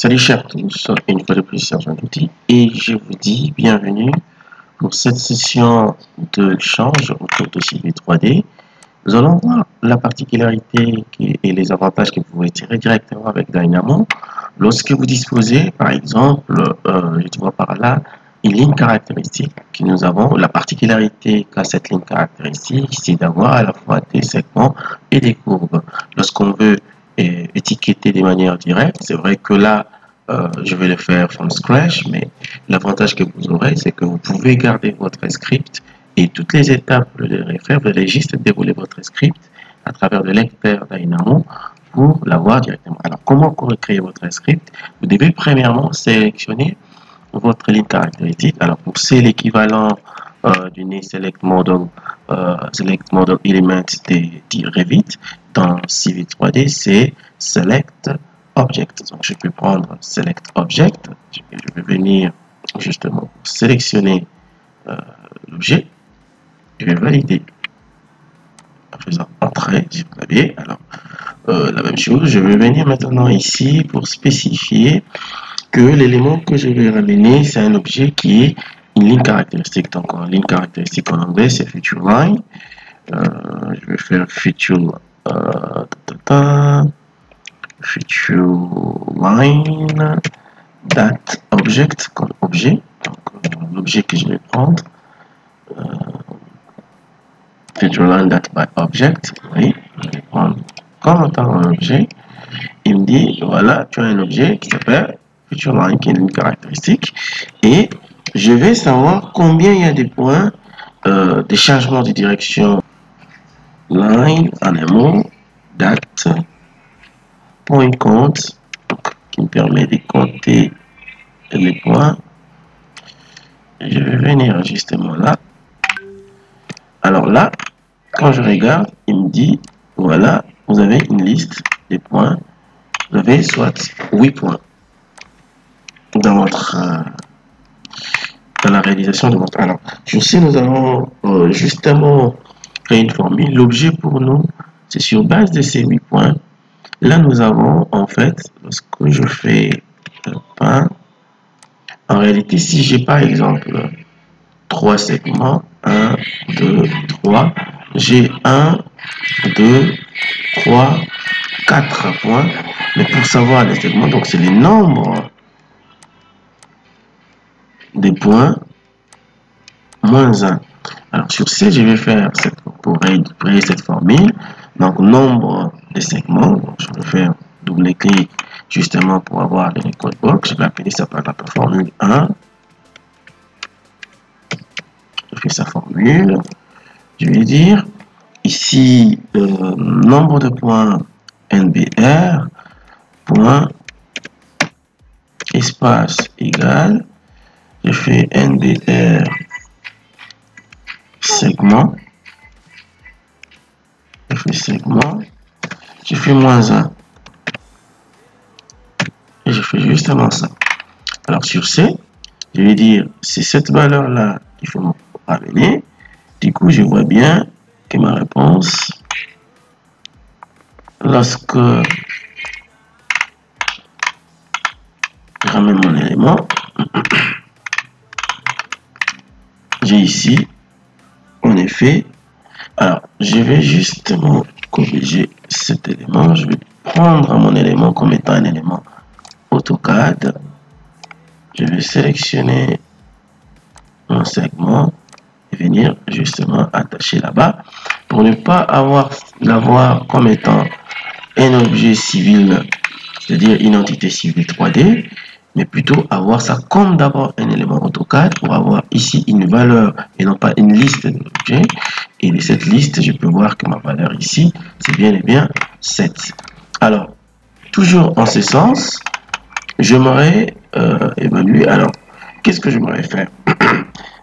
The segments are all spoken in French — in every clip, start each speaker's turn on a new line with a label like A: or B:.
A: Salut chers tous, une fois de plus Sergent Douty et je vous dis bienvenue pour cette session de l'échange autour de Civil 3D. Nous allons voir la particularité et les avantages que vous pouvez tirer directement avec Dynamo lorsque vous disposez, par exemple, je vois par là, une ligne caractéristique que nous avons. La particularité qu'a cette ligne caractéristique, c'est d'avoir à la fois des segments et des courbes. Lorsqu'on veut étiqueter de manière directe, c'est vrai que là, je vais le faire from scratch, mais l'avantage que vous aurez, c'est que vous pouvez garder votre script et toutes les étapes, vous les faire, vous allez juste dérouler votre script à travers le lecteur Dynamo pour l'avoir directement. Alors, comment créer votre script? Vous devez premièrement sélectionner votre ligne caractéristique. Alors, pour c'est l'équivalent d'une select model element de Revit dans Civil 3D, c'est select object. Donc, je peux prendre select object. Je vais venir justement sélectionner l'objet. Je vais valider en faisant entrer du clavier. Alors, la même chose, je vais venir maintenant ici pour spécifier que l'élément que je vais ramener, c'est un objet qui est une ligne caractéristique. Donc, en ligne caractéristique en anglais, c'est feature line. Je vais faire feature line that object comme objet. Donc, l'objet que je vais prendre. Feature line that by object, oui, je vais prendre comme étant un objet. Il me dit, voilà, tu as un objet qui s'appelle feature line, qui est une caractéristique, et je vais savoir combien il y a de points de changement de direction. Line, en un mot, date, point compte, donc, qui me permet de compter les points. Je vais venir justement là. Alors là, quand je regarde, il me dit, voilà, vous avez une liste des points. Vous avez soit 8 points dans la réalisation de votre... Alors, je sais, nous allons justement créer une formule. L'objet pour nous, c'est sur base de ces 8 points. Là, nous avons, en fait, lorsque je fais pain, en réalité, si j'ai par exemple 3 segments, 1, 2, 3, j'ai 1, 2, 3, 4 points. Mais pour savoir les segments, donc c'est les nombres des points moins 1. Alors sur C, je vais faire pour créer cette formule. Donc nombre de segments, donc, je vais faire double-clic justement pour avoir les code box. Je vais appeler ça par la formule 1. Je fais sa formule. Je vais dire ici nombre de points NBR point espace égal. Je fais NBR segment. Je fais segment. Je fais moins 1. Et je fais justement ça. Alors sur C, je vais dire c'est cette valeur-là qu'il faut me ramener. Du coup, je vois bien que ma réponse, lorsque je ramène mon élément, j'ai ici, en effet, alors je vais justement corriger cet élément. Je vais prendre mon élément comme étant un élément AutoCAD. Je vais sélectionner mon segment et venir justement attacher là-bas pour ne pas l'avoir comme étant un objet civil, c'est-à-dire une entité civile 3D, mais plutôt avoir ça comme d'abord un élément AutoCAD pour avoir ici une valeur et non pas une liste d'objets. Et de cette liste, je peux voir que ma valeur ici, c'est bien et bien 7. Alors, toujours en ce sens, j'aimerais évaluer. Alors, qu'est-ce que j'aimerais faire?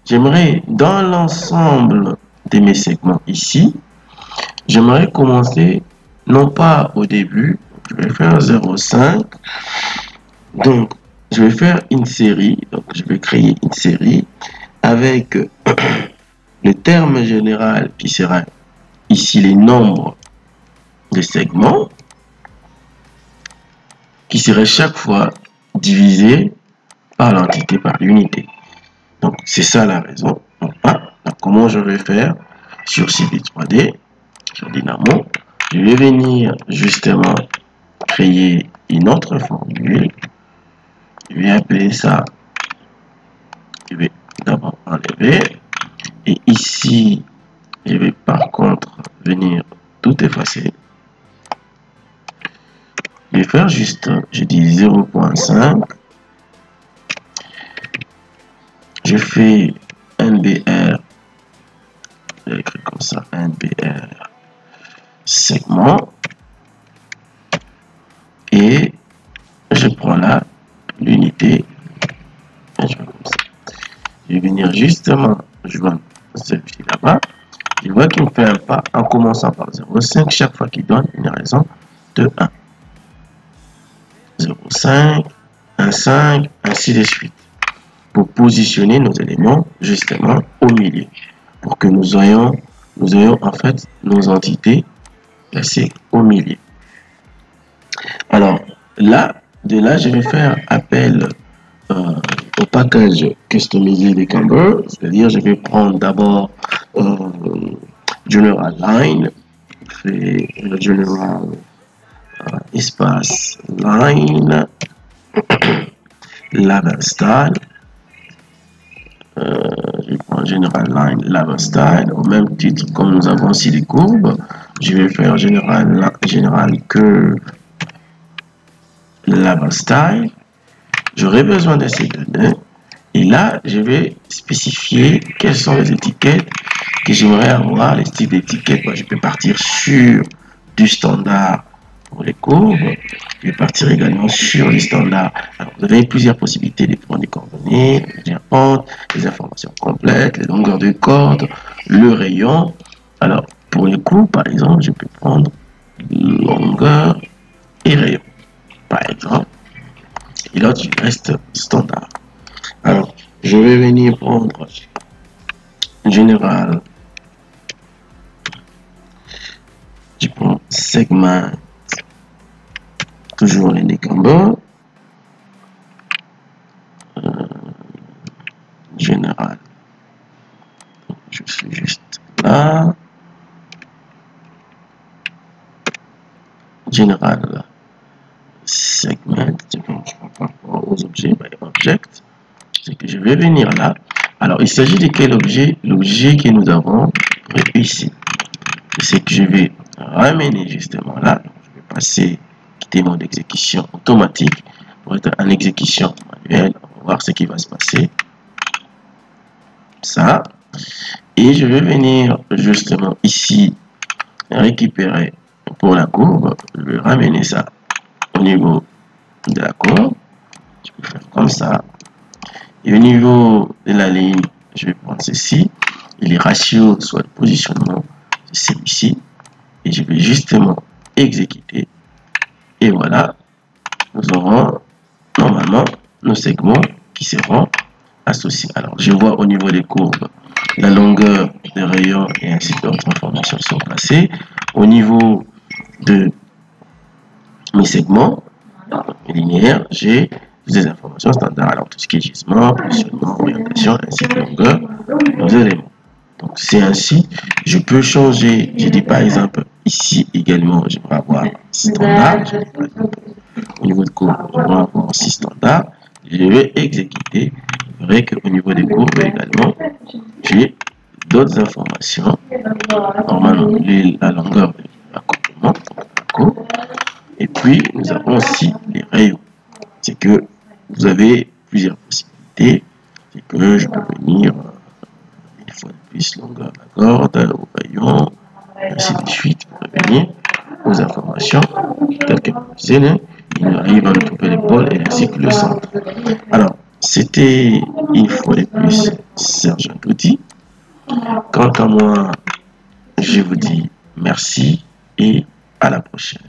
A: J'aimerais, dans l'ensemble de mes segments ici, j'aimerais commencer, non pas au début, je vais faire 0,5. Donc, je vais faire une série. Donc, je vais créer une série avec le terme général qui sera ici les nombres de segments, qui serait chaque fois divisé par l'entité, par l'unité. Donc, c'est ça la raison. Donc, comment je vais faire sur Civil 3D, sur Dynamo? Je vais venir justement créer une autre formule. Je vais appeler ça, je vais d'abord enlever. Et ici, je vais par contre venir tout effacer. Je vais faire juste, je dis 0.5. Je fais NBR, je vais écrire comme ça, NBR segment. Et je prends là l'unité. Je vais venir justement joindre celui-ci là-bas. Je vois qu'il me fait un pas en commençant par 0,5 chaque fois qu'il donne une raison de 1. 0,5, 1,5, ainsi de suite. Pour positionner nos éléments justement au milieu. Pour que nous ayons en fait nos entités placées au milieu. Alors là, de là, je vais faire appel au package customiser des Camber, c'est-à-dire je vais prendre d'abord General Line, et General espace Line, Label Style, je prends General Line, Label Style, au même titre comme nous avons ici les courbes, je vais faire General Curve, Label Style. J'aurai besoin de ces données et là je vais spécifier quelles sont les étiquettes que j'aimerais avoir, les styles d'étiquettes. Je peux partir sur du standard pour les courbes, je vais partir également sur les standards. Alors, vous avez plusieurs possibilités de prendre des coordonnées, les informations complètes, les longueurs de corde, le rayon. Alors pour les courbes par exemple, je peux prendre longueur et rayon par exemple. Et l'autre reste standard. Alors, je vais venir prendre général. Je prends segment, toujours les Camber. Général. Je suis juste là. Général. Segment, aux objets, object, c'est que je vais venir là. Alors, il s'agit de quel objet? L'objet que nous avons ici. C'est que je vais ramener justement là. Je vais passer, quitter mode d'exécution automatique pour être en exécution manuelle. On va voir ce qui va se passer. Ça. Et je vais venir justement ici récupérer pour la courbe. Je vais ramener ça au niveau de la courbe, je peux faire comme ça. Et au niveau de la ligne, je vais prendre ceci. Et les ratios, soit le positionnement, c'est celui-ci. Et je vais justement exécuter. Et voilà, nous aurons normalement nos segments qui seront associés. Alors, je vois au niveau des courbes, la longueur des rayons et ainsi d'autres informations sont placées. Au niveau de mes segments linéaires, j'ai des informations standards. Alors, tout ce qui est gisement, positionnement, orientation, ainsi que longueur, nos éléments. Donc, c'est ainsi. Je peux changer. Je dis par exemple, ici également, je vais avoir standard. Au niveau de courbe, je vais avoir aussi standard. Je vais exécuter. Vous verrez qu'au niveau des courbes également, j'ai d'autres informations. Normalement, la longueur de l'accouplement, et puis nous avons aussi les rayons. C'est que vous avez plusieurs possibilités. C'est que je peux venir une fois de plus longueur de la corde, au rayon, ainsi de suite pour revenir aux informations telles que il arrive à trouver l'épaule et ainsi que le centre. Alors, c'était une fois de plus Serge Ndouti. Quant à moi, je vous dis merci et à la prochaine.